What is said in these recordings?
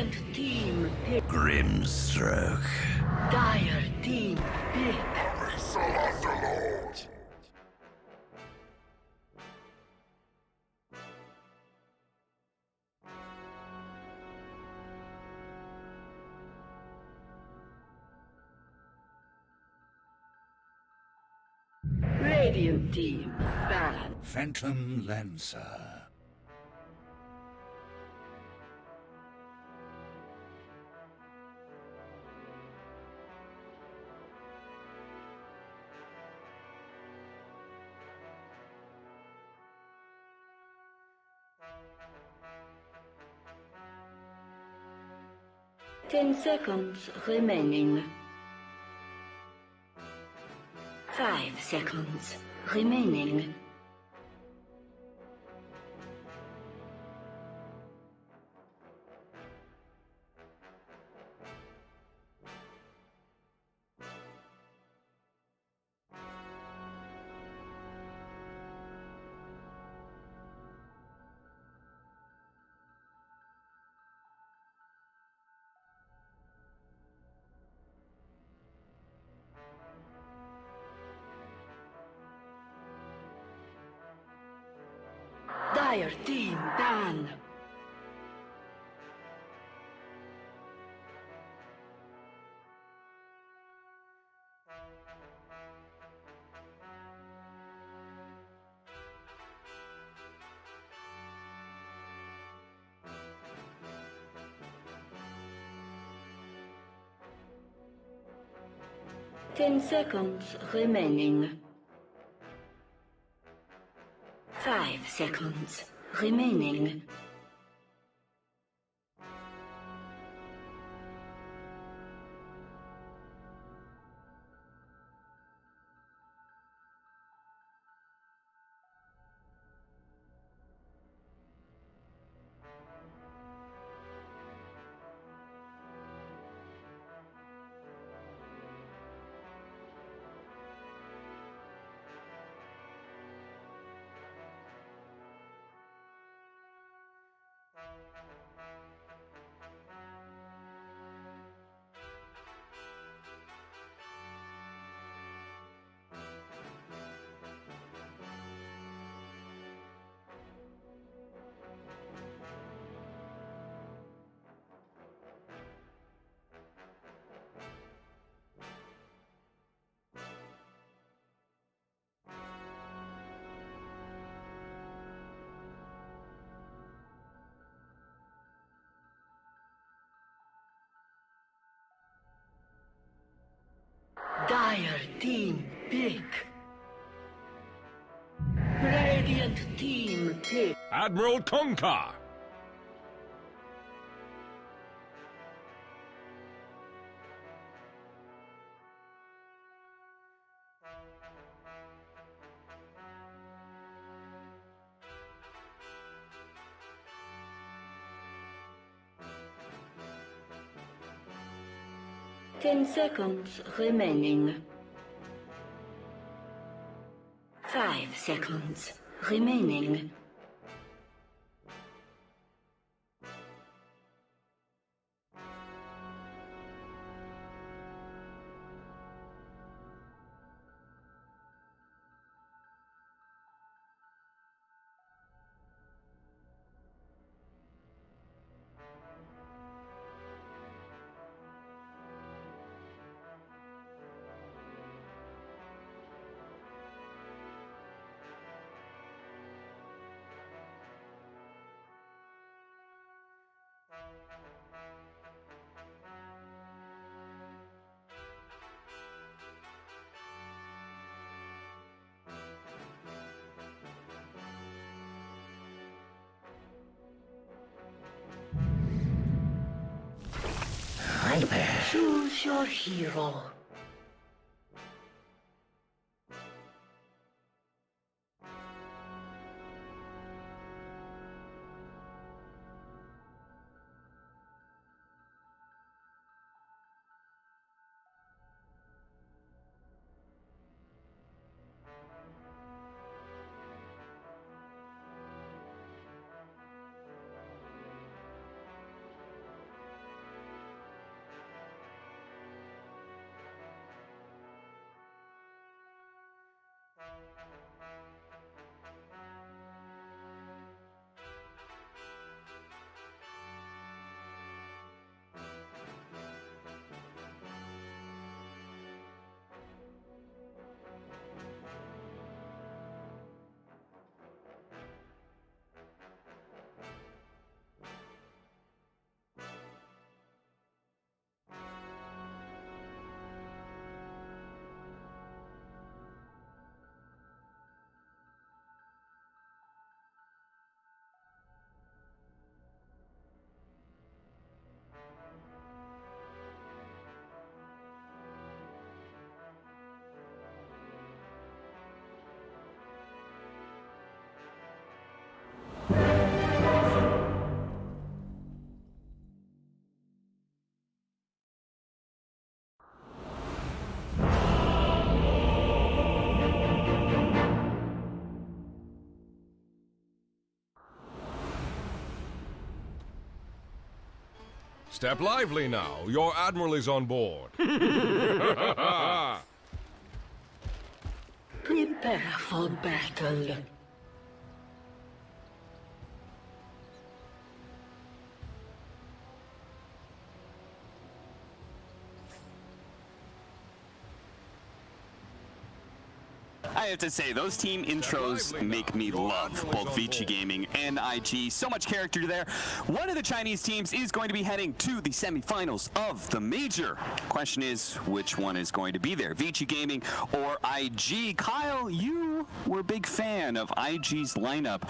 Radiant team pick. Grimstroke. Dire team pick. Radiant team ban. Phantom Lancer. Ten seconds remaining. 5 seconds remaining. Dire team ban. Ten seconds remaining. 5 seconds remaining. Dire team pick. Radiant team pick. Admiral Conker. Ten seconds remaining. 5 seconds remaining. Choose your hero. Step lively now. Your admiral is on board. Prepare for battle. I have to say, those team intros make me love both Vici Gaming and IG. So much character there. One of the Chinese teams is going to be heading to the semifinals of the major. Question is, which one is going to be there, Vici Gaming or IG? Kyle, you were a big fan of IG's lineup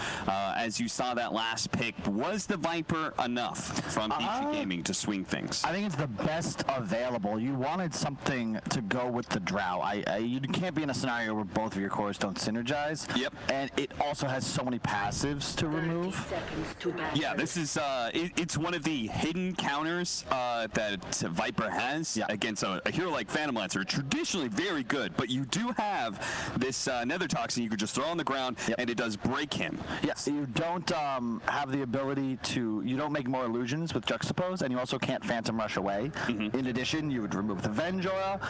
as you saw that last pick. Was the Viper enough from Vici Gaming to swing things? I think it's the best available. You wanted something to go with the Drow. You can't be in a scenario where both of your cores don't synergize. Yep. And it also has so many passives to remove. 30 seconds to battle. Yeah, this is it's one of the hidden counters that Viper has against a hero like Phantom Lancer. Traditionally very good, but you do have this Nether Toxin you could just throw on the ground, and it does break him. Yes, you don't have the ability to, you don't make more illusions with Juxtapose, and you also can't Phantom Rush away. In addition, you would remove the Venge Aura,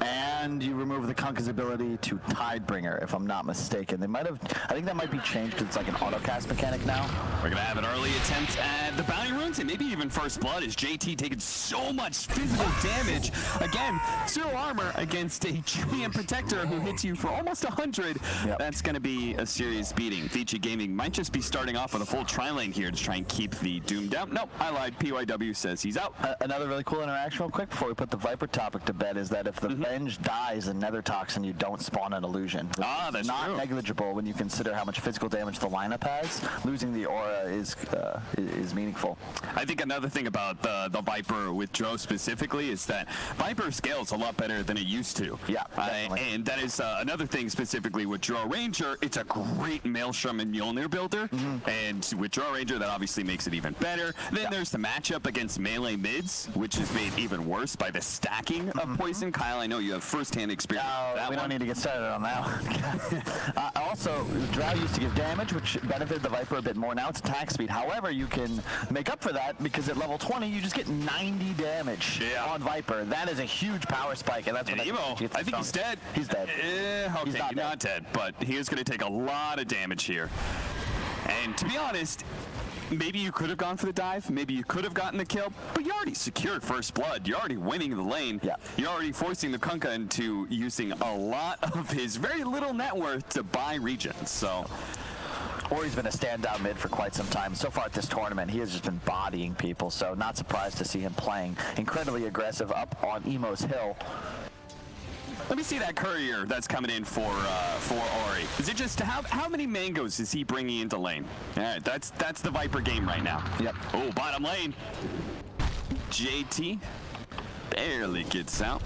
and you remove the Kunkka's ability to Tidebringer, if I'm not mistaken. They might have, I think that might be changed because it's like an autocast mechanic now. We're gonna have an early attempt at the bounty runes and maybe even first blood as JT taking so much physical damage. Again, 0 armor against a Giant Protector who hits you for almost 100. That's gonna be a serious beating. Vici Gaming might just be starting off with a full tri-lane here to try and keep the Doom down. Nope, I lied. PYW says he's out. Another really cool interaction real quick before we put the Viper topic to bed is that if the Venge dies in Nether Toxin, you don't spawn an illusion. That's not true. Negligible when you consider how much physical damage the lineup has. Losing the aura is meaningful. I think another thing about the Viper with Dro specifically is that Viper scales a lot better than it used to. Yeah, definitely. And that is another thing specifically with Dro Ranger. It's a great Maelstrom and Mjolnir builder, and with Dro Ranger that obviously makes it even better. Then there's the matchup against melee mids, which is made even worse by the stacking of poison. Kyle, I know you have first-hand experience with that we one. don't need to get started on that one. Also, Drow used to give damage, which benefited the Viper a bit more. Now it's attack speed. However, you can make up for that because at level 20, you just get 90 damage on Viper. That is a huge power spike, and that's what Emo, I think he's dead. He's dead. Okay, He's not dead, but he is going to take a lot of damage here. And to be honest, maybe you could have gone for the dive, maybe you could have gotten the kill, but you already secured first blood. You're already winning the lane. You're already forcing the Kunkka into using a lot of his very little net worth to buy regions. So, Ori's been a standout mid for quite some time. So far at this tournament, he has just been bodying people, so not surprised to see him playing incredibly aggressive up on Emo's hill. let me see that courier that's coming in for Ori. Is it just how many mangoes is he bringing into lane? All right, that's the Viper game right now. Yep. Oh, bottom lane. JT barely gets out.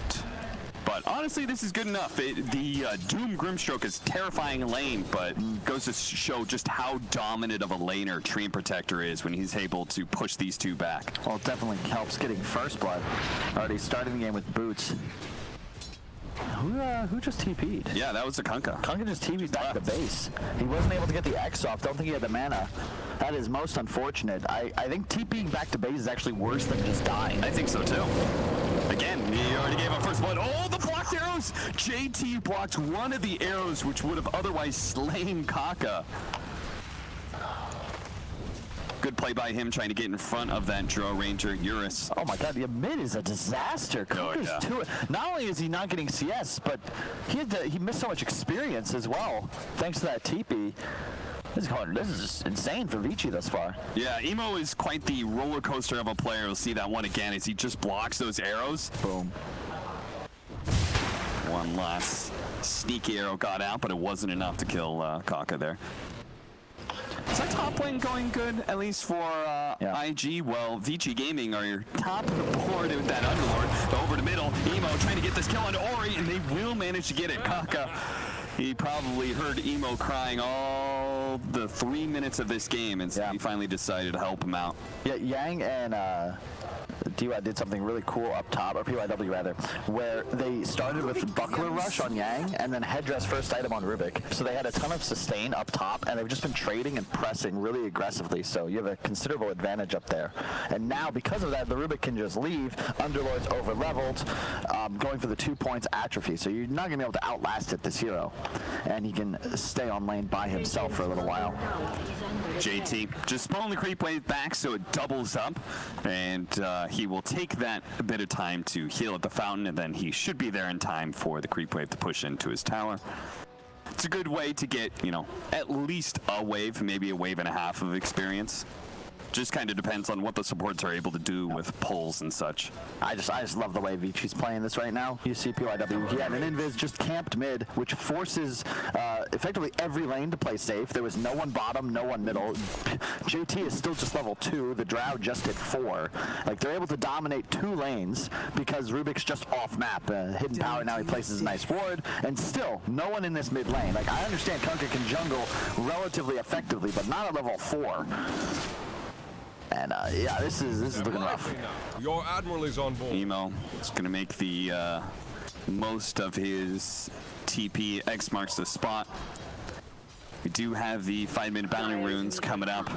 But honestly, this is good enough. The Doom Grimstroke is terrifying lane, but goes to show just how dominant of a laner Treant Protector is when he's able to push these two back. Well, it definitely helps getting first blood. Already starting the game with boots. Who just TP'd? Yeah, that was the Kunkka. Kunkka just TP'd back to base. He wasn't able to get the X off. Don't think he had the mana. That is most unfortunate. I think TPing back to base is actually worse than just dying. I think so too. Again, he already gave up first blood. Oh, the blocked arrows! JT blocked one of the arrows which would have otherwise slain Kaka. Good play by him trying to get in front of that Dro Ranger Eurus. Oh my god, the mid is a disaster. Not only is he not getting CS, but he missed so much experience as well, thanks to that TP. This is just insane for Vici thus far. Yeah, Emo is quite the roller coaster of a player. We'll see that one again as he just blocks those arrows. Boom. One last sneaky arrow got out, but it wasn't enough to kill Kaka there. Is our top lane going good, at least for IG? Well, Vici Gaming are your top of the board with that Underlord. Over to middle, Emo trying to get this kill onto Ori, and they will manage to get it. Kaka, he probably heard Emo crying all the 3 minutes of this game, and so he finally decided to help him out. Yeah, Yang and DY did something really cool up top, or PYW rather, where they started with Buckler Rush on Yang and then Headdress first item on Rubik. So they had a ton of sustain up top, and they've just been trading and pressing really aggressively. So you have a considerable advantage up there. And now, because of that, the Rubik can just leave. Underlord's over-leveled, going for the 2 points atrophy. So you're not going to be able to outlast it, this hero. And he can stay on lane by himself for a little while. JT just pulling the creep wave back so it doubles up, and he will take that a bit of time to heal at the fountain, and then he should be there in time for the creep wave to push into his tower. It's a good way to get, you know, at least a wave, maybe a wave and a half of experience. Just kind of depends on what the supports are able to do with pulls and such. I just love the way Vici's playing this right now. You see PYW, he had an invis just camped mid, which forces effectively every lane to play safe. There was no one bottom, no one middle. JT is still just level 2. The Drow just hit 4. Like, they're able to dominate 2 lanes because Rubik's just off map. Hidden power, now he places a nice ward, and still no one in this mid lane. Like, I understand Kunkka can jungle relatively effectively, but not at level 4. And yeah, this is looking rough. Your Admiral is on board. Emo is going to make the most of his TP. X marks the spot. We do have the 5-minute bounty runes coming up.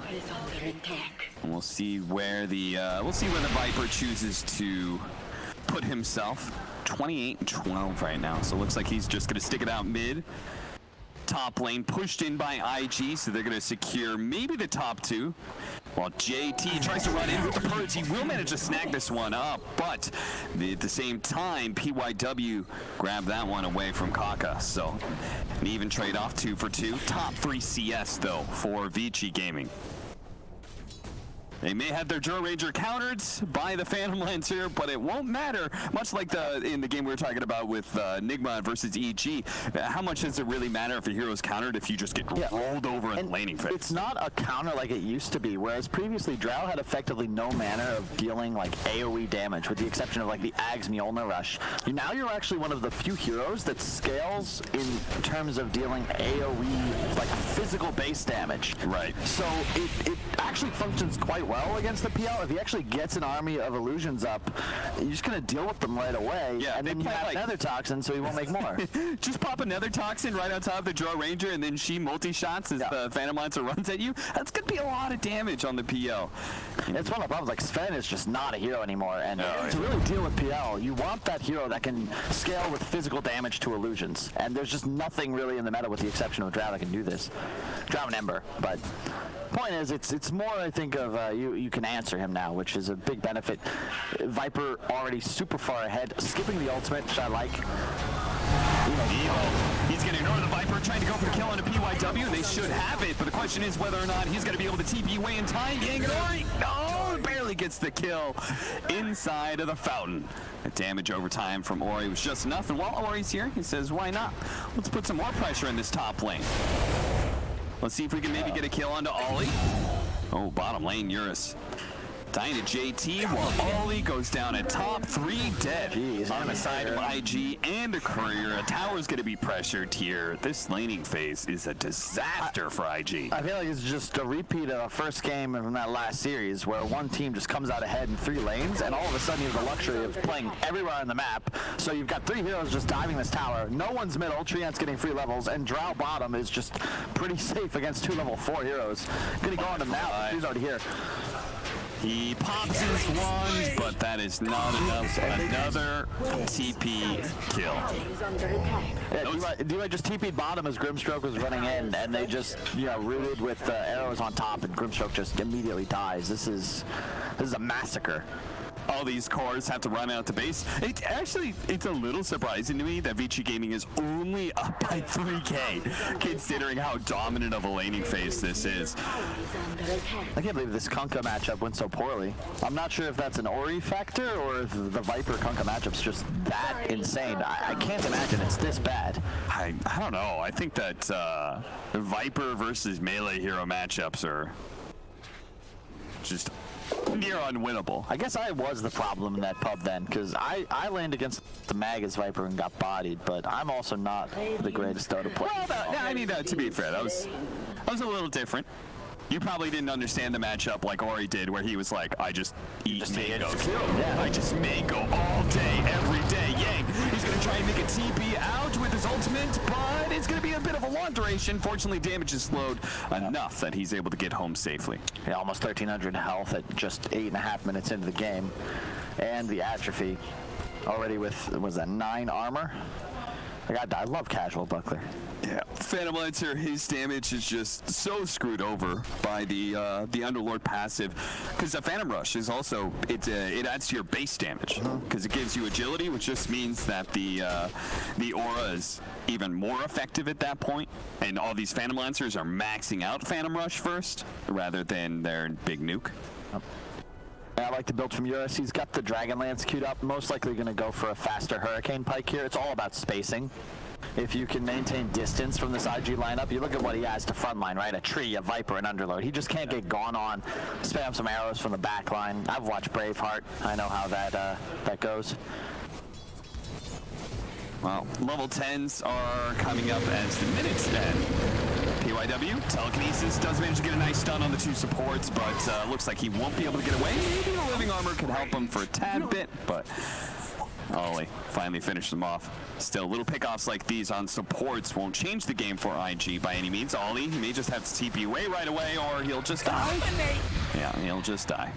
And we'll see where the Viper chooses to put himself. 28-12 right now, so it looks like he's just going to stick it out mid. Top lane pushed in by IG, so they're going to secure maybe the top 2. While JT tries to run in with the Purge, he will manage to snag this one up, but at the same time, PYW grabbed that one away from Kaka. So an even trade-off 2 for 2. Top 3 CS, though, for Vici Gaming. They may have their Joe Ranger countered by the Phantom Lancer, but it won't matter. Much like in the game we were talking about with Nigma versus EG, how much does it really matter if a hero's countered if you just get rolled over in laning phase? It's not a counter like it used to be, whereas previously Drow had effectively no manner of dealing like AoE damage, with the exception of like the Ags Mjolnir Rush. Now you're actually one of the few heroes that scales in terms of dealing AoE, like physical base damage. Right. So it actually functions quite well against the PL. If he actually gets an army of illusions up, you're just going to deal with them right away. Yeah, and then you have another toxin, so he won't make more. Just pop another toxin right on top of the Joe Ranger, and then she multi-shots as the Phantom Lancer runs at you. That's going to be a lot of damage on the PL. It's one of the problems. Like, Sven is just not a hero anymore, and to really deal with PL, you want that hero that can scale with physical damage to illusions. And there's just nothing really in the meta, with the exception of Drow, that can do this. Drow and Ember, but point is, it's more, I think, of you can answer him now, which is a big benefit. Viper already super far ahead, skipping the ultimate, which I like. He's going to ignore the Viper, trying to go for the kill on a PYW. They should have it, but the question is whether or not he's going to be able to TP away in time. Yang and Ori, no, barely gets the kill inside of the fountain. The damage over time from Ori was just enough, and while Ori's here, he says, why not? Let's put some more pressure in this top lane. Let's see if we can maybe get a kill onto Ollie. Oh, bottom lane, Eurus. Dying to JT while Ollie goes down at top. 3 dead. Jeez, on the side of IG and a courier. A tower's going to be pressured here. This laning phase is a disaster for IG. I feel like it's just a repeat of a first game from that last series where one team just comes out ahead in 3 lanes, and all of a sudden you have the luxury of playing everywhere on the map. So you've got 3 heroes just diving this tower. No one's middle. Treant's getting free levels, and Drow bottom is just pretty safe against 2 level 4 heroes. Gonna go on him now. He's already here. He pops his wand, but that is not enough. Another TP kill. Yeah, DY just TP'd bottom as Grimstroke was running in, and they just, rooted with arrows on top, and Grimstroke just immediately dies. This is a massacre. All these cores have to run out to base. It's a little surprising to me that Vici Gaming is only up by 3K, considering how dominant of a laning phase this is. I can't believe this Kunkka matchup went so poorly. I'm not sure if that's an Ori factor or if the Viper Kunkka matchup's just that insane. I can't imagine it's this bad. I don't know. I think that Viper versus melee hero matchups are just near unwinnable. I guess I was the problem in that pub then, because I landed against the Magus Viper and got bodied, but I'm also not the greatest Dota player. Well, to be fair, that was a little different. You probably didn't understand the matchup like Ori did, where he was like, I just eat mango. Yeah. I just mango all day, every day. Yang, he's going to try and make a TP out with his ultimate, but it's going to be a bit of a long duration. Fortunately, damage is slowed enough that he's able to get home safely. Yeah, almost 1,300 health at just 8.5 minutes into the game. And the atrophy already with, was that 9 armor? I love casual Buckler. Yeah, Phantom Lancer, his damage is just so screwed over by the Underlord passive, because the Phantom Rush is also, it adds to your base damage, because it gives you agility, which just means that the aura is even more effective at that point, and all these Phantom Lancers are maxing out Phantom Rush first, rather than their big nuke. I like the build from Eurus. He's got the Dragon Lance queued up. Most likely going to go for a faster Hurricane Pike here. It's all about spacing. If you can maintain distance from this IG lineup, you look at what he has to frontline, right? A tree, a Viper, an Underlord. He just can't get gone on. Spam some arrows from the back line. I've watched Braveheart. I know how that goes. Well, level 10s are coming up as the minutes end. PYW, Telekinesis does manage to get a nice stun on the 2 supports, but looks like he won't be able to get away. Maybe the Living Armor could help him for a tad bit, but Ollie finally finished them off. Still, little pickoffs like these on supports won't change the game for IG by any means. Ollie, he may just have to TP away right away, or he'll just die. Yeah, he'll just die.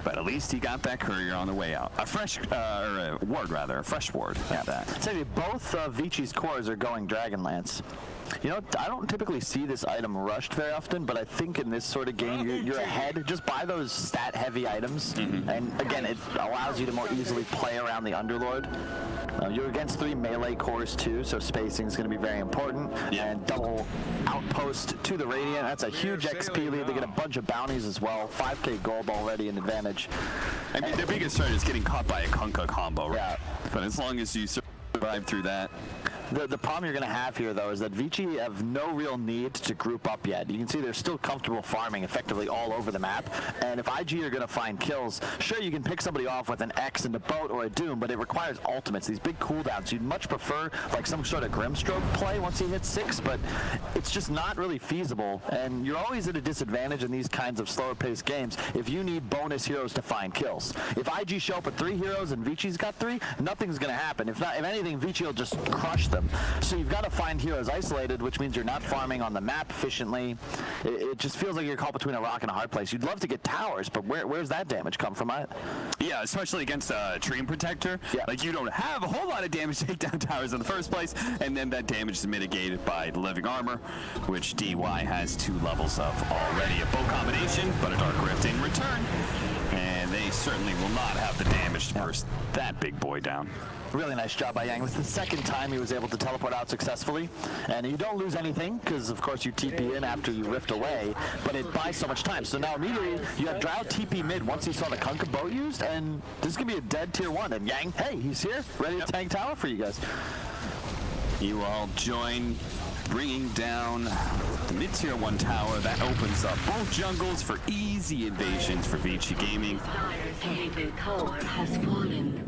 But at least he got that courier on the way out. A fresh, or a ward rather, a fresh ward at that. I'd say both Vici's cores are going Dragonlance. You know, I don't typically see this item rushed very often, but I think in this sort of game, you're ahead. Just buy those stat-heavy items, and again, it allows you to more easily play around the Underlord. You're against 3 melee cores too, so spacing is going to be very important. Yeah. And double outpost to the Radiant. That's a huge XP lead. They get a bunch of bounties as well. 5k gold already in advantage. I mean, their biggest threat is getting caught by a Kunkka combo, right? Yeah. But as long as you survive through that. The problem you're going to have here, though, is that Vici have no real need to group up yet. You can see they're still comfortable farming effectively all over the map. And if IG are going to find kills, sure, you can pick somebody off with an X and a boat or a Doom, but it requires ultimates, these big cooldowns. You'd much prefer like some sort of Grimstroke play once he hits 6, but it's just not really feasible. And you're always at a disadvantage in these kinds of slower-paced games if you need bonus heroes to find kills. If IG show up with 3 heroes and Vici's got 3, nothing's going to happen. If anything, Vici will just crush them. So you've got to find heroes isolated, which means you're not farming on the map efficiently. It just feels like you're caught between a rock and a hard place. You'd love to get towers, but where's that damage come from? Yeah, especially against a Dream Protector. Yeah. Like, you don't have a whole lot of damage to take down towers in the first place, and then that damage is mitigated by the Living Armor, which DY has 2 levels of already. A bow combination, but a Dark Rift in return. And they certainly will not have the damage to burst that big boy down. Really nice job by Yang. This is the second time he was able to teleport out successfully. And you don't lose anything, because of course you TP in after you rift away, but it buys so much time. So now immediately you have Drow TP mid once he saw the Kunkka boat used, and this is going to be a dead tier 1. And Yang, hey, he's here, ready to tank tower for you guys. You all join, bringing down the mid-tier 1 tower. That opens up both jungles for easy invasions for Vici Gaming. The tower has fallen.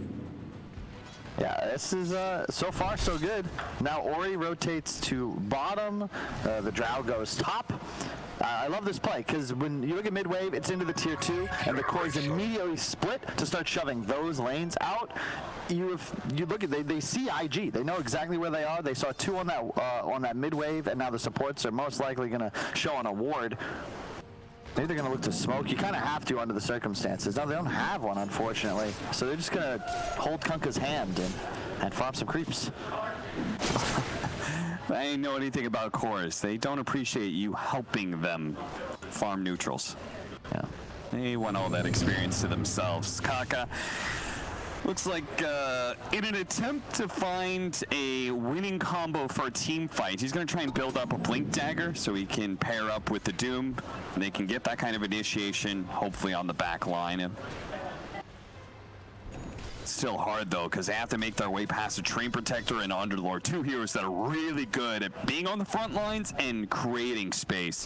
Yeah, this is so far so good. Now Ori rotates to bottom, the Drow goes top. I love this play, because when you look at mid-wave, it's into the tier 2, and the cores immediately split to start shoving those lanes out. You look at, they see IG. They know exactly where they are. They saw 2 on that mid-wave, and now the supports are most likely going to show on a ward. Maybe they're going to look to smoke. You kind of have to under the circumstances. Now, they don't have one, unfortunately. So they're just going to hold Kunkka's hand and farm some creeps. I ain't know anything about cores. They don't appreciate you helping them farm neutrals. Yeah. They want all that experience to themselves. Kaka looks like in an attempt to find a winning combo for a team fight, he's going to try and build up a Blink Dagger so he can pair up with the Doom, and they can get that kind of initiation, hopefully on the back line. Still hard though, because they have to make their way past a Dream Protector and Underlord, 2 heroes that are really good at being on the front lines and creating space.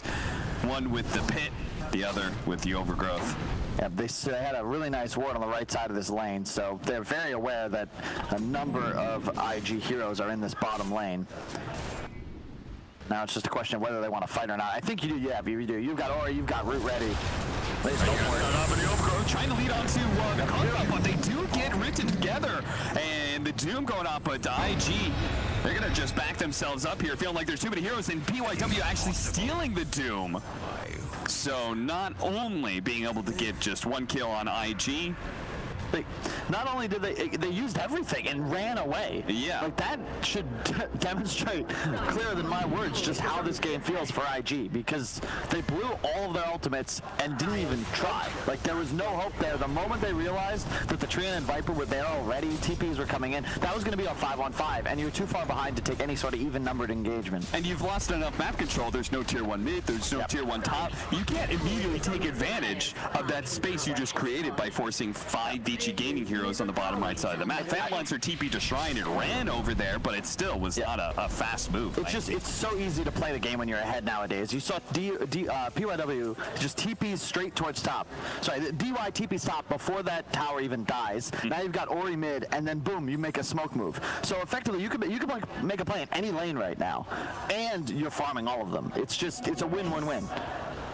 One with the pit, the other with the overgrowth. Yeah, they had a really nice ward on the right side of this lane, so they're very aware that a number of IG heroes are in this bottom lane. Now it's just a question of whether they want to fight or not. I think you do. Yeah, you do. You've got Ori. You've got Root ready. Let's go for it. Trying to lead on to the Conga, but they do get written together. And the Doom going off, but IG, they're going to just back themselves up here, feeling like there's too many heroes, and PYW actually stealing the Doom. So not only being able to get just one kill on IG, not only did they used everything and ran away. Yeah. Like that should demonstrate clearer than my words just how this game feels for IG, because they blew all of their ultimates and didn't even try. Like there was no hope there. The moment they realized that the Trina and Viper were there already, TPs were coming in, that was going to be a 5-on-5, and you're too far behind to take any sort of even-numbered engagement. And you've lost enough map control. There's no tier 1 mid, there's no tier 1 top. You can't immediately take advantage of that space you just created by forcing 5 Vici gaming heroes on the bottom right side of the map. Phantomlancer TP to Shrine and ran over there, but it still was not a fast move. It's so easy to play the game when you're ahead nowadays. You saw PYW just TPs straight towards top. Sorry, DY TPs top before that tower even dies. Now you've got Ori mid, and then boom, you make a smoke move. So effectively, you could make a play in any lane right now, and you're farming all of them. It's a win-win-win.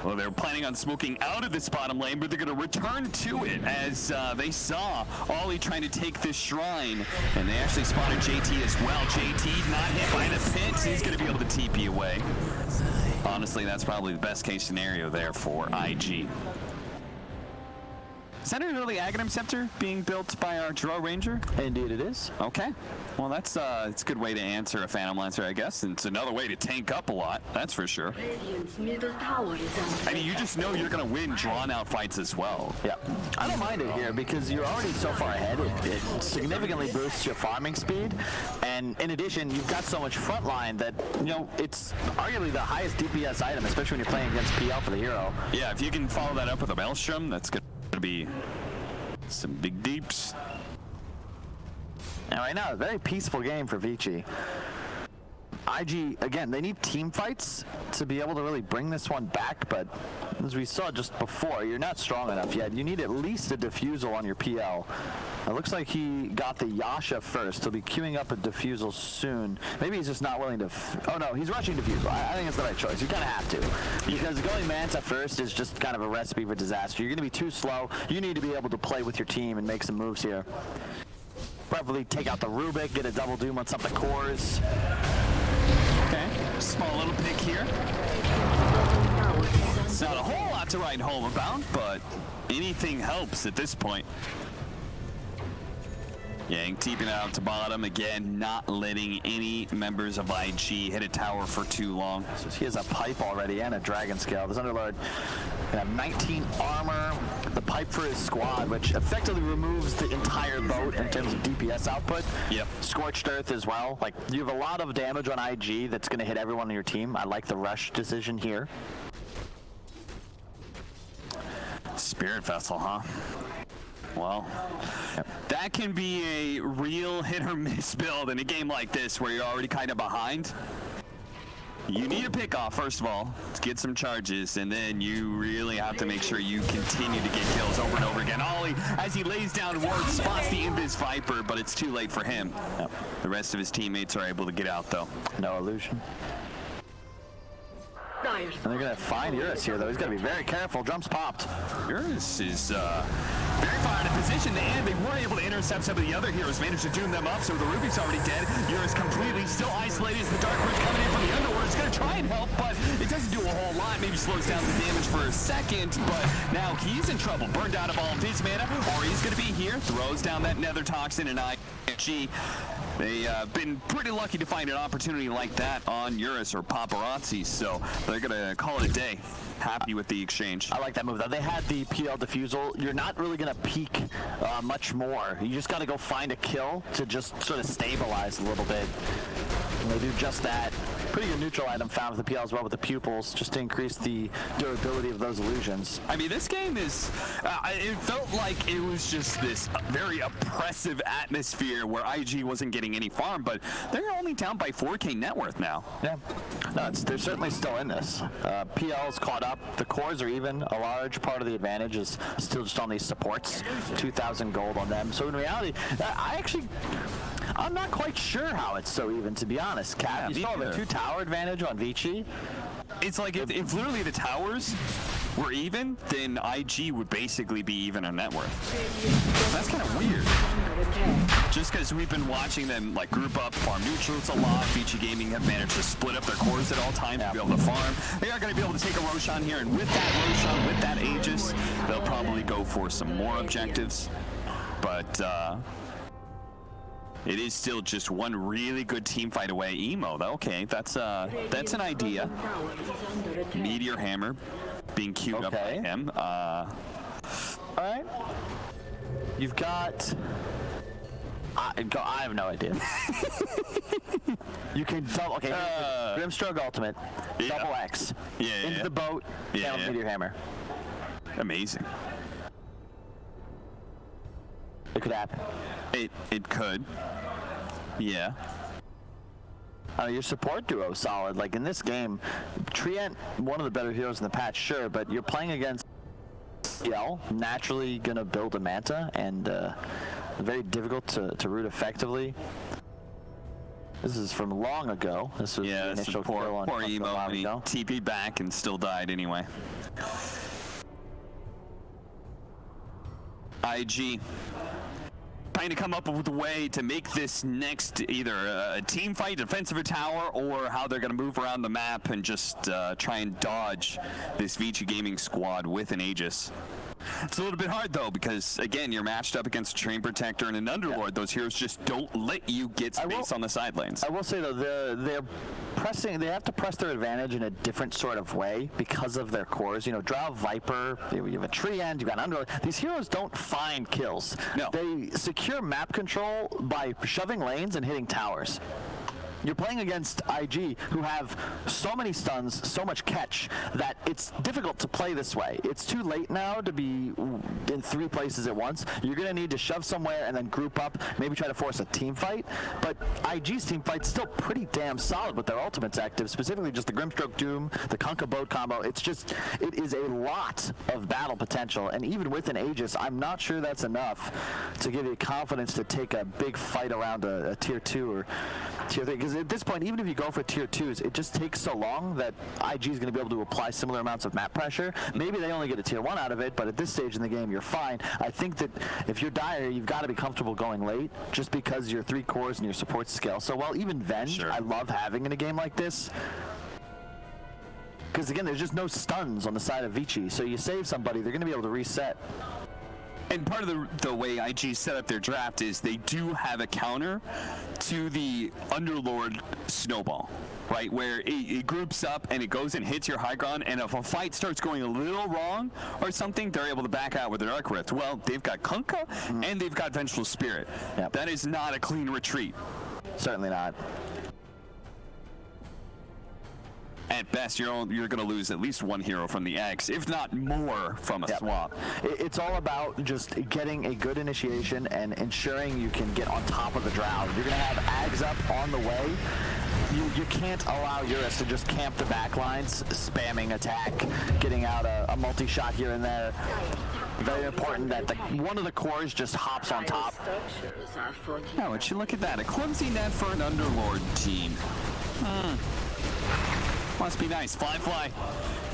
Well, they're planning on smoking out of this bottom lane, but they're going to return to it as they saw Ollie trying to take this shrine, and they actually spotted JT as well. JT not hit by the pit, so he's going to be able to TP away. Honestly, that's probably the best case scenario there for IG. Is that an early Aghanim Scepter being built by our Draw Ranger? Indeed it is. Okay. Well, it's a good way to answer a Phantom Lancer, I guess. And it's another way to tank up a lot, that's for sure. Radiant's middle tower is I mean, you just know you're going to win drawn-out fights as well. Yeah. I don't mind it here because you're already so far ahead. It significantly boosts your farming speed. And in addition, you've got so much frontline that, it's arguably the highest DPS item, especially when you're playing against PL for the hero. Yeah, if you can follow that up with a Maelstrom, that's good. To be some big deeps. And right now, a very peaceful game for Vici. IG, again, they need team fights to be able to really bring this one back, but as we saw just before, you're not strong enough yet. You need at least a defusal on your PL. It looks like he got the Yasha first. He'll be queuing up a defusal soon. Maybe he's just not willing to... oh no, he's rushing defusal. I think it's the right choice. You kind of have to. Because going Manta first is just kind of a recipe for disaster. You're going to be too slow. You need to be able to play with your team and make some moves here. Probably take out the Rubik, get a double doom on some of the cores. Okay, small little pick here. It's not a whole lot to write home about, but anything helps at this point. Yang keeping it out to bottom again, not letting any members of IG hit a tower for too long. So he has a pipe already and a dragon scale. This Underlord have 19 armor, the pipe for his squad, which effectively removes the entire boat in terms of DPS output. Yep. Scorched Earth as well. Like, you have a lot of damage on IG that's going to hit everyone on your team. I like the rush decision here. Spirit Vessel, huh? Well, that can be a real hit or miss build in a game like this where you're already kind of behind. You need a pick off, first of all, to get some charges, and then you really have to make sure you continue to get kills over and over again. Ollie, as he lays down ward, spots the Invis Viper, but it's too late for him. Yep. The rest of his teammates are able to get out, though. No illusion. And they're going to find Eurus here, though. He's got to be very careful. Drums popped. Eurus is very far out of position, and they weren't able to intercept some of the other heroes. Managed to doom them up, so the Rubik's already dead. Eurus completely still isolated as the Dark Ridge coming in from the Underworld. It's going to try and help, but it doesn't do a whole lot. Maybe slows down the damage for a second, but now he's in trouble. Burned out of all of his mana, or he's going to be here. Throws down that Nether Toxin, and IG. They've been pretty lucky to find an opportunity like that on Eurus or Paparazzi, so they're going to call it a day. Happy with the exchange. I like that move, though. They had the PL defusal. You're not really going to peek much more. You just got to go find a kill to just sort of stabilize a little bit. And they do just that. Pretty good neutral item found with the PL as well with the pupils, just to increase the durability of those illusions. I mean, this game is, it felt like it was just this very oppressive atmosphere where IG wasn't getting any farm, but they're only down by 4K net worth now. Yeah, no, they're certainly still in this. PL's caught up. The cores are even. A large part of the advantage is still just on these supports. 2,000 gold on them. So in reality, I'm not quite sure how it's so even, to be honest. Cap, you still have a 2 tower tower advantage on Vici. It's like if literally the towers were even, then IG would basically be even on net worth. That's kind of weird. Just because we've been watching them like group up, farm neutrals a lot. Vici Gaming have managed to split up their cores at all times to be able to farm. They are going to be able to take a Roshan here, and with that Roshan, with that Aegis, they'll probably go for some more objectives. But it is still just one really good team fight away. Emo, though, okay, that's an idea. Meteor Hammer being queued up by him. All right. You've got. I have no idea. You can double. Okay. Grimstroke ultimate. Double X. Into the boat. Meteor Hammer. Amazing. It could happen. It could. Yeah. Your support duo is solid. Like in this game, Treant, one of the better heroes in the patch, sure, but you're playing against Yell, naturally gonna build a Manta, and very difficult to root effectively. This is from long ago. This was the initial kill on poor Emo when he TP'd back and still died anyway. IG trying to come up with a way to make this next either a team fight, defensive a tower, or how they're going to move around the map and just try and dodge this Vici Gaming squad with an Aegis. It's a little bit hard though, because again, you're matched up against a Train Protector and an Underlord. Yeah. Those heroes just don't let you get space on the side lanes. I will say though, they're pressing. They have to press their advantage in a different sort of way because of their cores. You know, Drow, Viper. You have a Treant. You've got Underlord. These heroes don't find kills. No. They secure map control by shoving lanes and hitting towers. You're playing against IG, who have so many stuns, so much catch, that it's difficult to play this way. It's too late now to be in 3 places at once. You're going to need to shove somewhere and then group up, maybe try to force a team fight. But IG's team fight's still pretty damn solid with their ultimates active, specifically just the Grimstroke Doom, the Kunkka Boat combo. It is a lot of battle potential, and even with an Aegis, I'm not sure that's enough to give you confidence to take a big fight around a tier 2 or tier 3. Because at this point, even if you go for tier 2s, it just takes so long that IG is going to be able to apply similar amounts of map pressure. Maybe they only get a tier 1 out of it, but at this stage in the game, you're fine. I think that if you're Dire, you've got to be comfortable going late, just because your 3 cores and your support scale so well. Even Venge, I love having in a game like this. Because again, there's just no stuns on the side of Vici, so you save somebody, they're going to be able to reset. And part of the way IG set up their draft is they do have a counter to the Underlord snowball, right? Where it groups up and it goes and hits your high ground, and if a fight starts going a little wrong or something, they're able to back out with their Arc Rift. Well, they've got Kunkka and they've got Vengeful Spirit. Yep. That is not a clean retreat. Certainly not. At best, you're going to lose at least 1 hero from the X, if not more from a swap. It's all about just getting a good initiation and ensuring you can get on top of the Drow. You're going to have Ags up on the way. You can't allow Eurus to just camp the backlines, spamming attack, getting out a multi-shot here and there. Very important that one of the cores just hops on top. Oh, would you look at that? A clumsy net for an Underlord team. Must be nice. Fly.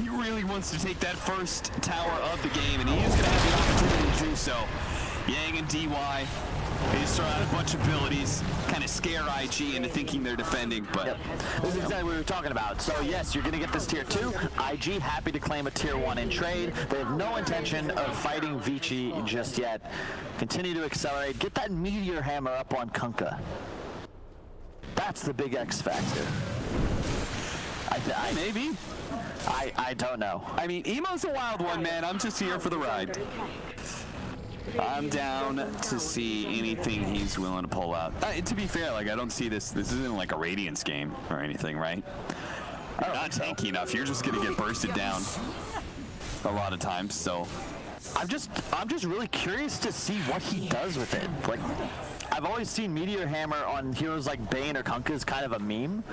He really wants to take that first tower of the game, and he is going to have the opportunity to do so. Yang and DY, they just throw out a bunch of abilities, kind of scare IG into thinking they're defending, but... This is exactly what we were talking about. So yes, you're going to get this tier 2. IG happy to claim a tier 1 in trade. They have no intention of fighting Vici just yet. Continue to accelerate. Get that Meteor Hammer up on Kunkka. That's the big X factor. Maybe. I don't know. I mean, Emo's a wild one, man. I'm just here for the ride. I'm down to see anything he's willing to pull out. To be fair, like, I don't see this. This isn't like a Radiance game or anything, right? You're not tanky enough. You're just gonna get bursted down a lot of times. So I'm just really curious to see what he does with it. Like, I've always seen Meteor Hammer on heroes like Bane or Kunkka as kind of a meme.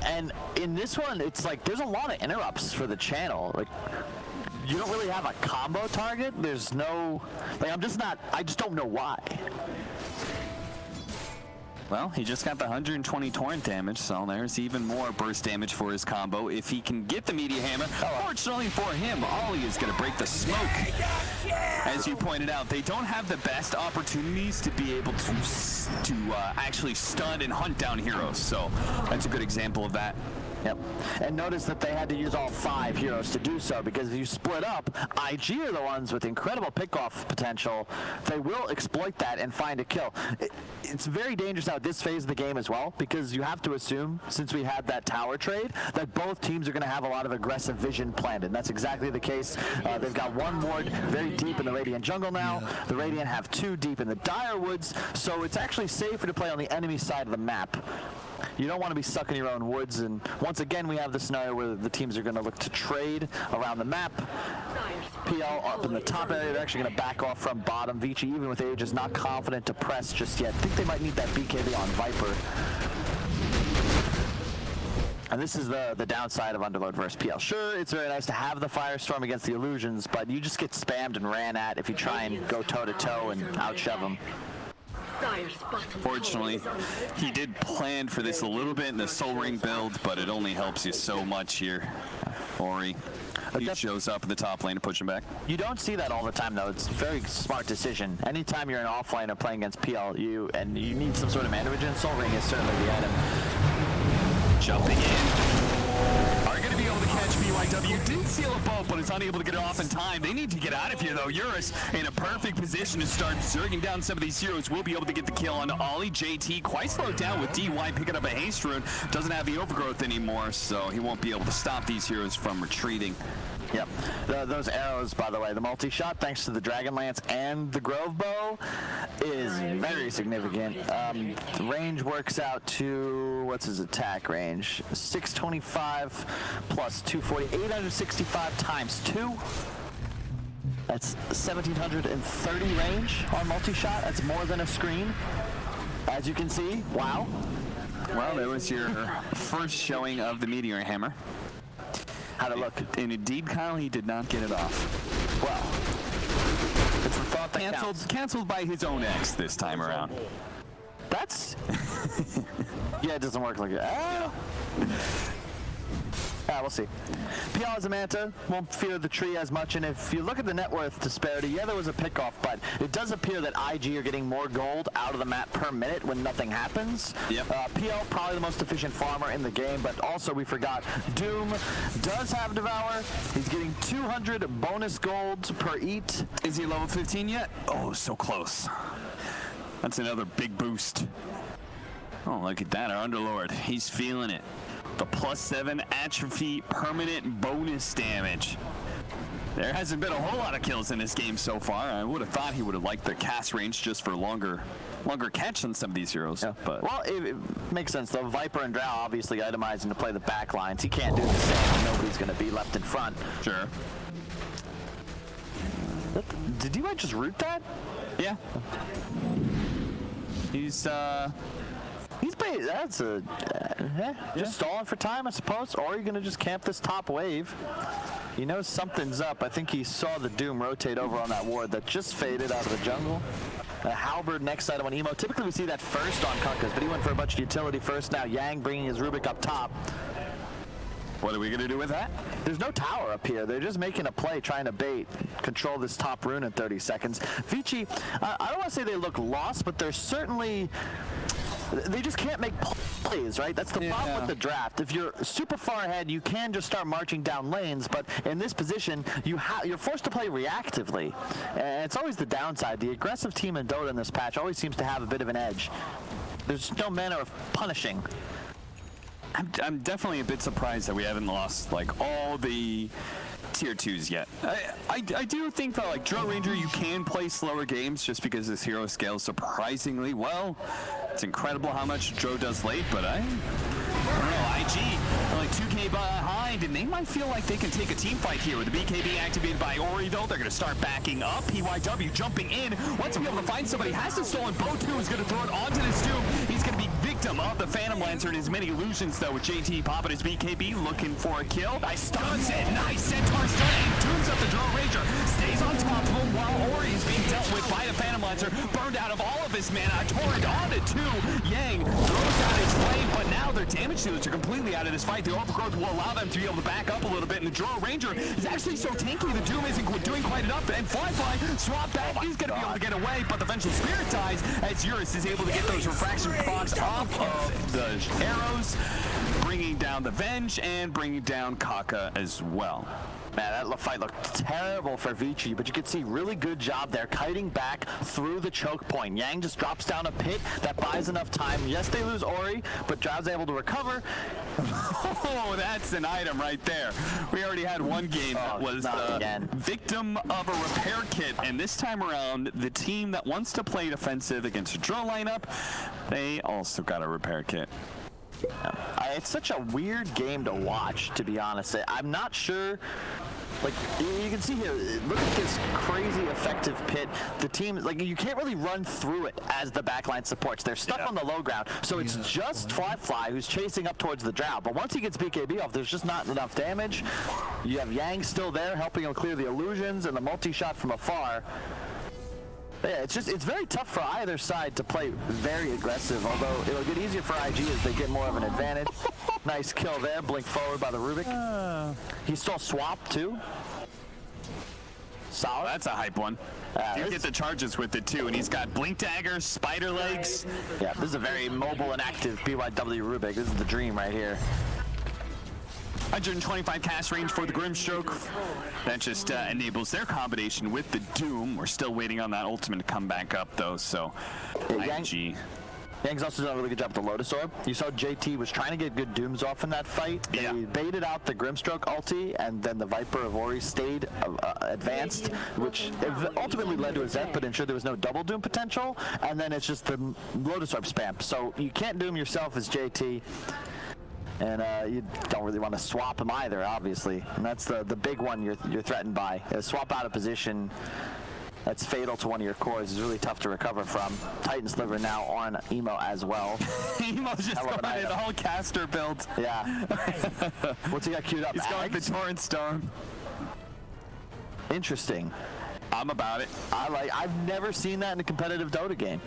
And in this one, it's like there's a lot of interrupts for the channel. Like, you don't really have a combo target. There's no, like, I just don't know why. Well, he just got the 120 torrent damage, so there's even more burst damage for his combo. If he can get the media hammer, fortunately for him, Ollie is going to break the smoke. As you pointed out, they don't have the best opportunities to be able to actually stun and hunt down heroes, so that's a good example of that. Yep. And notice that they had to use all 5 heroes to do so, because if you split up, IG are the ones with incredible pickoff potential. They will exploit that and find a kill. It's very dangerous at this phase of the game as well, because you have to assume, since we had that tower trade, that both teams are going to have a lot of aggressive vision planned, and that's exactly the case. They've got 1 ward very deep in the Radiant jungle now. The Radiant have 2 deep in the Dire Woods, so it's actually safer to play on the enemy side of the map. You don't want to be stuck in your own woods, and once again we have the scenario where the teams are going to look to trade around the map. PL up in the top area, they're actually going to back off from bottom. Vici, even with age, is not confident to press just yet. I think they might need that BKB on Viper. And this is the downside of Underlord versus PL. Sure, it's very nice to have the Firestorm against the Illusions, but you just get spammed and ran at if you try and go toe-to-toe and outshove them. Fortunately, he did plan for this a little bit in the Soul Ring build, but it only helps you so much here. Ori, he shows up in the top lane to push him back. You don't see that all the time, though. It's a very smart decision. Anytime you're in offlane or playing against PL, you need some sort of mana regen, Soul Ring is certainly the item. Jumping in. Are going to be able to catch BYW. Did seal a boat, but is unable to get it off in time. They need to get out of here, though. Eurus in a perfect position to start zerging down some of these heroes. Will be able to get the kill on Ollie. JT quite slowed down with DY picking up a haste rune. Doesn't have the overgrowth anymore, so he won't be able to stop these heroes from retreating. Yep. Those arrows, by the way, the multi-shot, thanks to the Dragon Lance and the Grove Bow, is very significant. Range works out to, what's his attack range? 625 plus 240, 865 times 2. That's 1,730 range on multi-shot. That's more than a screen, as you can see. Wow. Well, there was your first showing of the Meteor Hammer. How'd it look? And indeed, Kyle, he did not get it off. Well, it's the thought that counts. Canceled by his own ex this time around. That's... yeah, it doesn't work like that. We'll see. PL has a Manta, won't fear the tree as much, and if you look at the net worth disparity, yeah, there was a pickoff, but it does appear that IG are getting more gold out of the map per minute when nothing happens. Yep. PL, probably the most efficient farmer in the game, but also we forgot, Doom does have Devour. He's getting 200 bonus gold per eat. Is he level 15 yet? Oh, so close. That's another big boost. Oh, look at that, our Underlord. He's feeling it. The +7 atrophy permanent bonus damage. There hasn't been a whole lot of kills in this game so far. I would have thought he would have liked the cast range just for longer catch on some of these heroes. Yeah. But well, it makes sense though. Viper and Drow obviously itemizing to play the back lines. He can't do the same. Nobody's going to be left in front. Sure. Did you just root that? Yeah. He's playing, that's a, just stalling for time, I suppose, or you're going to just camp this top wave. He knows something's up. I think he saw the Doom rotate over on that ward that just faded out of the jungle. A Halberd next item on Emo. Typically we see that first on Kunkkas, but he went for a bunch of utility first. Now Yang bringing his Rubik up top. What are we going to do with that? There's no tower up here. They're just making a play, trying to bait, control this top rune in 30 seconds. Vici, I don't want to say they look lost, but they're certainly... They just can't make plays, right? That's the problem with the draft. If you're super far ahead, you can just start marching down lanes, but in this position, you're forced to play reactively. And it's always the downside. The aggressive team in Dota in this patch always seems to have a bit of an edge. There's no manner of punishing. I'm definitely a bit surprised that we haven't lost like all the tier 2s yet. I do think that like Drow Ranger, you can play slower games just because this hero scales surprisingly well. It's incredible how much Drow does late, but I don't know. IG only 2K behind. behind, and they might feel like they can take a team fight here. With the BKB activated by Ori, though, they're going to start backing up. PYW jumping in. Wants to be able to find somebody. Has the stolen bow, too. Is going to throw it onto this Doom. He's going to be victim of the Phantom Lancer and his many illusions, though, with JT popping his BKB, looking for a kill. Nice stuns it. Nice Centaur stunning. Dooms up the Drone Ranger. Stays on top of him while Ori is being dealt with by the Phantom Lancer. Burned out of all of his mana. Torrent onto 2. Yang throws out his flame, but now their damage dealers are completely out of this fight. The overgrowth will allow them to be able to back up a little bit, and the Drone Ranger is actually so tanky. The Doom isn't doing quite enough, and Fly swap back. He's going to be able to get away, but the Vengeful Spirit dies as Eurus is able to get those refraction procs off of the arrows, bringing down the Venge and bringing down Kaka as well. Man, that fight looked terrible for Vici, but you could see really good job there, kiting back through the choke point. Yang just drops down a pit that buys enough time. Yes, they lose Ori, but Job's able to recover. Oh, that's an item right there. We already had one game that was victim of a repair kit, and this time around, the team that wants to play defensive against a drone lineup, they also got a repair kit. It's such a weird game to watch, to be honest. I'm not sure. Like, you can see here, look at this crazy effective pit. The team, like, you can't really run through it as the backline supports. They're stuck on the low ground, so it's just Fly who's chasing up towards the Drow. But once he gets BKB off, there's just not enough damage. You have Yang still there, helping him clear the illusions and the multi-shot from afar. Yeah, it's very tough for either side to play very aggressive, although it'll get easier for IG as they get more of an advantage. Nice kill there, blink forward by the Rubik. He stole swap too. Solid. That's a hype one. You get the charges with it too, and he's got blink daggers, spider legs. Yeah, this is a very mobile and active BYW Rubik. This is the dream right here. 125 cast range for the Grimstroke. That just enables their combination with the Doom. We're still waiting on that ultimate to come back up, though, so IG. Yang's also done a really good job with the Lotus Orb. You saw JT was trying to get good Dooms off in that fight. Yeah. He baited out the Grimstroke ulti, and then the Viper of Ori stayed advanced, which ultimately led to a Zet, but ensured there was no double Doom potential. And then it's just the Lotus Orb spam. So you can't Doom yourself as JT. And you don't really want to swap him either, obviously. And that's the big one you're threatened by. Swap out of position. That's fatal to one of your cores. It's really tough to recover from. Titan Sliver now on Emo as well. Emo's just going in the whole caster build. Yeah. What's he got queued up? He's going the Torrent Stone. Interesting. I'm about it. I've never seen that in a competitive Dota game,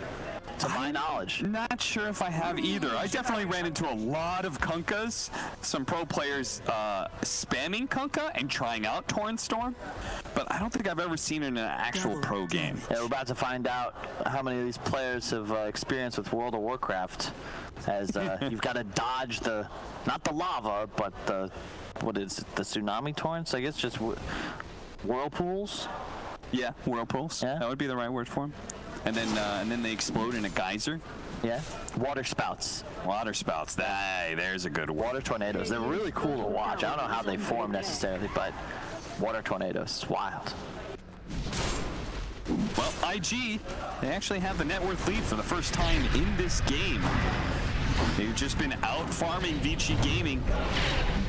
to my knowledge. Not sure if I have either. I definitely ran into a lot of Kunkas, some pro players spamming Kunka and trying out Torrent Storm, but I don't think I've ever seen it in an actual pro game. Yeah, we're about to find out how many of these players have experience with World of Warcraft, as you've got to dodge not the lava, but the tsunami torrents, I guess, just whirlpools. Yeah, whirlpools. Yeah. That would be the right word for them. And then they explode in a geyser. Yeah. Water spouts. Water spouts. There's a good one. Water tornadoes. They're really cool to watch. I don't know how they form necessarily, but water tornadoes. It's wild. Well, IG, they actually have the net worth lead for the first time in this game. They've just been out farming Vici Gaming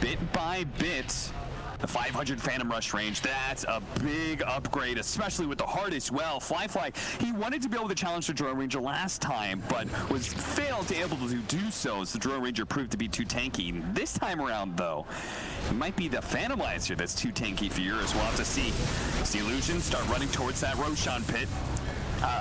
bit by bit. The 500 Phantom Rush range, that's a big upgrade, especially with the heart as well. Fly, he wanted to be able to challenge the Drone Ranger last time, but failed to able to do so as the Drone Ranger proved to be too tanky. This time around, though, it might be the Phantom Lancer that's too tanky for Eurus. We'll have to see. The Illusions start running towards that Roshan pit.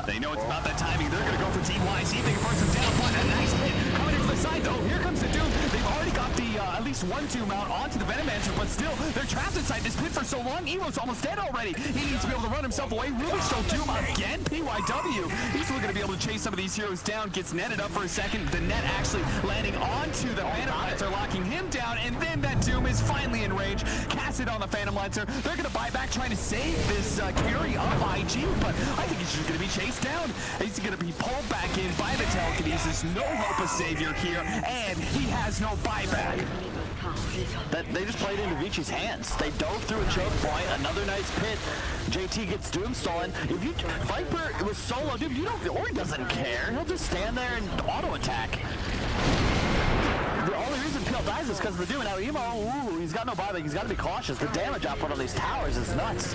They know it's about that timing. They're going to go for TYC. They can burst him down. But a nice hit coming in from the side, though. Here comes the Doom. They've already got the at least one Doom out onto the Venom Mancer, but still, they're trapped inside this pit for so long. Emo's almost dead already. He needs to be able to run himself away. Rubik's still Doom again. PYW. He's looking to be able to chase some of these heroes down. Gets netted up for a second. The net actually landing onto the Phantom Lancer, locking him down, and then that Doom is finally in range. Casted on the Phantom Lancer. They're going to buy back, trying to save this carry of IG, but I think he's just going to be chased down. He's going to be pulled back in by the telekinesis. No hope of savior here, and he has no buyback. They just played into Vici's hands. They dove through a choke point, another nice pit. JT gets Doom stolen. If you Viper was solo, dude, Ori doesn't care. He'll just stand there and auto attack. The only reason Kill dies is because of the Doom. Now Emo, ooh, he's got no buyback. He's got to be cautious. The damage output on these towers is nuts.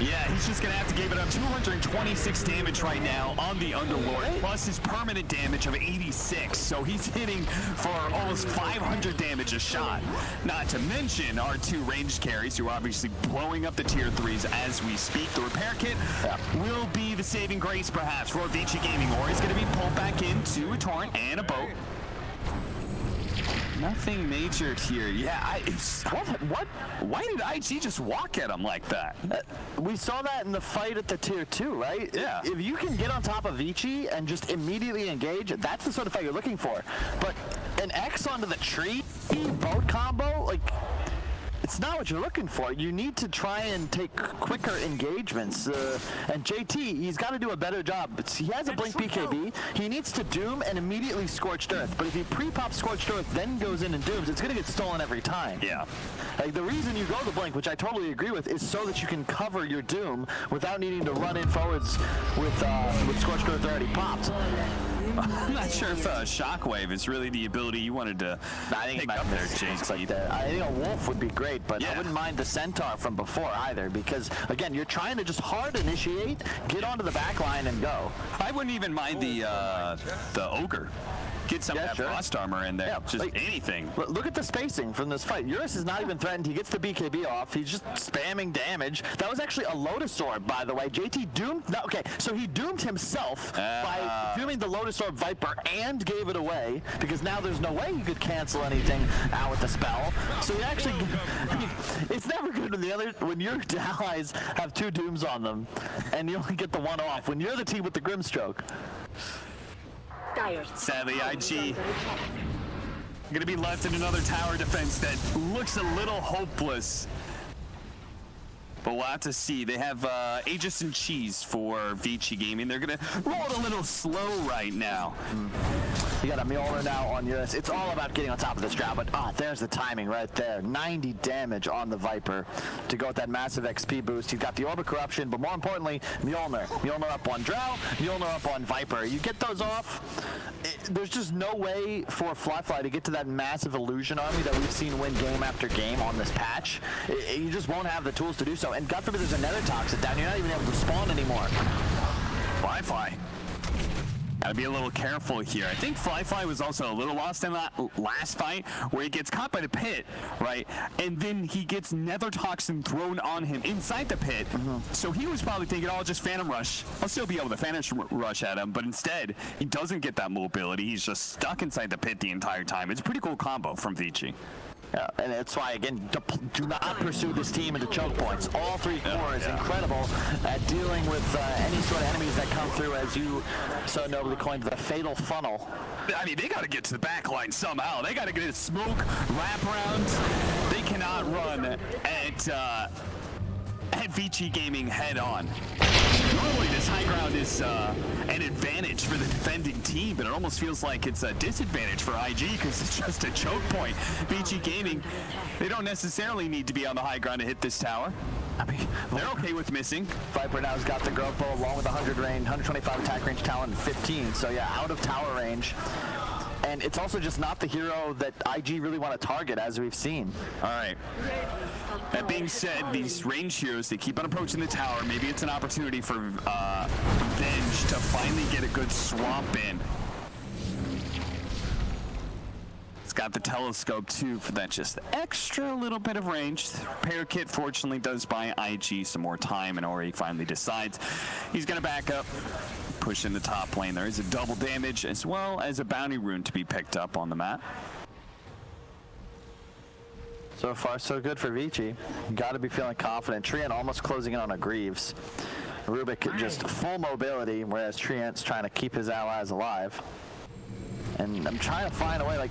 Yeah, he's just going to have to give it up. 226 damage right now on the Underlord, plus his permanent damage of 86. So he's hitting for almost 500 damage a shot. Not to mention our two ranged carries, who are obviously blowing up the tier 3s as we speak. The repair kit will be the saving grace, perhaps, for Vici Gaming, or he's going to be pulled back into a torrent and a boat. Nothing major here. Yeah, what? Why did IG just walk at him like that? We saw that in the fight at the tier 2, right? Yeah. If you can get on top of Vici and just immediately engage, that's the sort of fight you're looking for. But an X onto the tree, boat combo, like, it's not what you're looking for. You need to try and take quicker engagements. And JT, he's got to do a better job. He has a Blink BKB. He needs to Doom and immediately Scorched Earth. But if he pre-pops Scorched Earth, then goes in and Dooms, it's going to get stolen every time. Yeah. Like, the reason you go to Blink, which I totally agree with, is so that you can cover your Doom without needing to run in forwards with Scorched Earth already popped. I'm not sure if Shockwave is really the ability you wanted to pick up there, JT. Like that. I think a Wolf would be great, but I wouldn't mind the Centaur from before either, because, again, you're trying to just hard initiate, get onto the back line, and go. I wouldn't even mind the Ogre. Get some of that frost armor in there. Yeah, just like, anything. Look at the spacing from this fight. Eurus is not even threatened. He gets the BKB off. He's just spamming damage. That was actually a Lotus Orb, by the way. JT doomed. No, okay, so he doomed himself by dooming the Lotus Orb Viper and gave it away, because now there's no way you could cancel anything out with the spell. So he actually, it's never good when your allies have two dooms on them and you only get the one off when you're the team with the Grimstroke. Sadly, IG going to be left in another tower defense that looks a little hopeless. But we'll have to see. They have Aegis and Cheese for Vici Gaming. They're going to roll it a little slow right now. You got a Mjolnir now on Eurus. It's all about getting on top of this drought, but there's the timing right there. 90 damage on the Viper to go with that massive XP boost. You've got the Orb of Corruption, but more importantly, Mjolnir. Mjolnir up on Drow, Mjolnir up on Viper. You get those off, there's just no way for Fly to get to that massive illusion army that we've seen win game after game on this patch. You just won't have the tools to do so. And God forbid there's another Toxic down, you're not even able to spawn anymore. Fly. Gotta be a little careful here. I think Fly was also a little lost in that last fight where he gets caught by the pit, right? And then he gets Nether Toxin thrown on him inside the pit. So he was probably thinking, I'll just Phantom Rush. I'll still be able to Phantom Rush at him. But instead, he doesn't get that mobility. He's just stuck inside the pit the entire time. It's a pretty cool combo from Vici. Yeah, and that's why, again, do not pursue this team into choke points. All three cores incredible at dealing with any sort of enemies that come through, as you so nobly coined the fatal funnel. I mean, they got to get to the back line somehow. They got to get a smoke wraparound. They cannot run at Vici Gaming head on. Normally this high ground is an advantage for the defending team, but it almost feels like it's a disadvantage for IG because it's just a choke point. Vici Gaming, they don't necessarily need to be on the high ground to hit this tower. I mean, they're okay with missing. Viper now's got the growth bow along with 100 range, 125 attack range, talent, and 15. So yeah, out of tower range. And it's also just not the hero that IG really want to target, as we've seen. All right. That being said, these range heroes, they keep on approaching the tower. Maybe it's an opportunity for Venge to finally get a good swamp in. It's got the telescope too for that just extra little bit of range. Repair kit fortunately does buy IG some more time, and Ori finally decides he's going to back up, push in the top lane. There is a double damage as well as a bounty rune to be picked up on the map. So far, so good for Vici. Got to be feeling confident. Treant almost closing in on a Greaves. Rubik just full mobility, whereas Treant's trying to keep his allies alive. And I'm trying to find a way, like,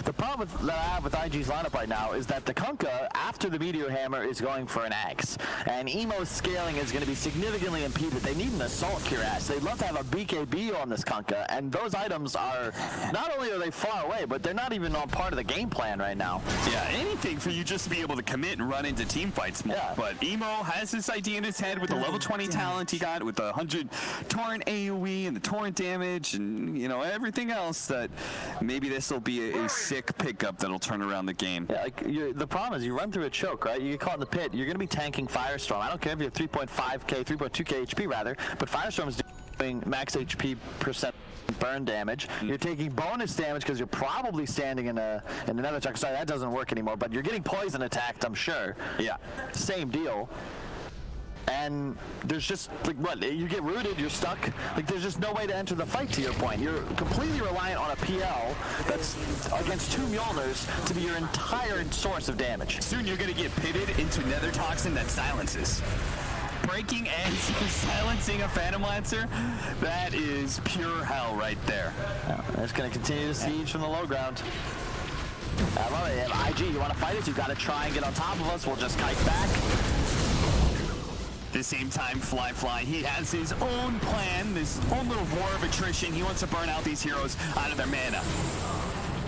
the problem that I have with IG's lineup right now is that the Kunkka, after the Meteor Hammer, is going for an Axe. And Emo's scaling is going to be significantly impeded. They need an Assault Cuirass. They'd love to have a BKB on this Kunkka, and those items are, not only are they far away, but they're not even on part of the game plan right now. Yeah, anything for you just to be able to commit and run into team fights more. Yeah. But Emo has this idea in his head with the level 20 talent he got, with the 100 torrent AoE and the torrent damage and, you know, everything else, that maybe this will be a sick pickup that'll turn around the game. Yeah, like the problem is you run through a choke, right? You get caught in the pit. You're going to be tanking Firestorm. I don't care if you have 3.5k, 3.2k HP rather, but Firestorm is doing max HP percent burn damage. You're taking bonus damage because you're probably standing in another attack. Sorry, that doesn't work anymore, but you're getting poison attacked, I'm sure. Yeah, same deal. And there's just, like, what, you get rooted, you're stuck. Like, there's just no way to enter the fight, to your point. You're completely reliant on a PL that's against 2 Mjolnirs to be your entire source of damage. Soon you're going to get pitted into Nether Toxin that silences. Breaking and silencing a Phantom Lancer, that is pure hell right there. Yeah, it's going to continue to siege from the low ground. I love it. IG, you want to fight us? You got to try and get on top of us. We'll just kite back. At the same time, Fly, he has his own plan, this own little war of attrition. He wants to burn out these heroes out of their mana.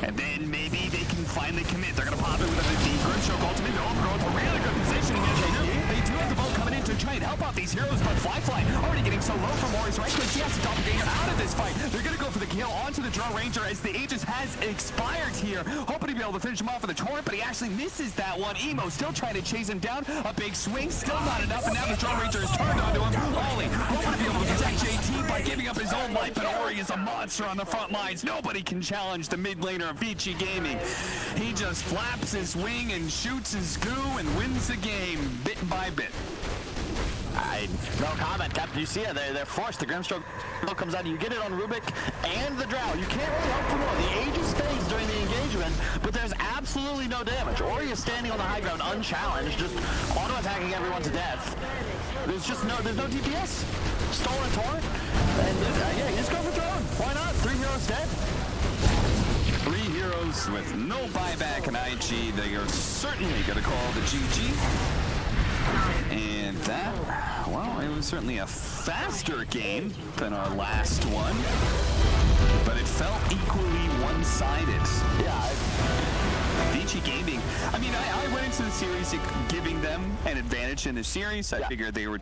And then maybe they can finally commit. They're going to pop it with a Grimstroke ultimate. They're overgrowth. A really good positioning here. They do have the boat coming in to try and help out these heroes, but Fly already getting so low from Warriors right because he has to doppelganger out of this fight. They're going to go for the kill onto the Draw Ranger as the Aegis has expired here. Hoping to be able to finish him off with a torrent, but he actually misses that one. Emo still trying to chase him down. A big swing, still not enough, and now the Draw Ranger is turned onto him. Ollie hoping to be able to protect JT by giving up his own life, but Ori is a monster on the front lines. Nobody can challenge the mid laner of Vici Gaming. He just flaps his wing and shoots his goo and wins the game bit by bit. No comment, Captain. You see it. They're forced. The Grimstroke comes out. You get it on Rubik and the Drow. You can't really hope for more. The Aegis fades during the engagement, but there's absolutely no damage. Ori is standing on the high ground unchallenged, just auto-attacking everyone to death. There's no DPS. Stolen torrent. And yeah, you just go for throne. Why not? 3 heroes dead. 3 heroes with no buyback in IG. They are certainly going to call the GG. And that, well, it was certainly a faster game than our last one, but it felt equally one-sided. Yeah. Vici Gaming, I mean, I went into the series giving them an advantage in the series. I figured they were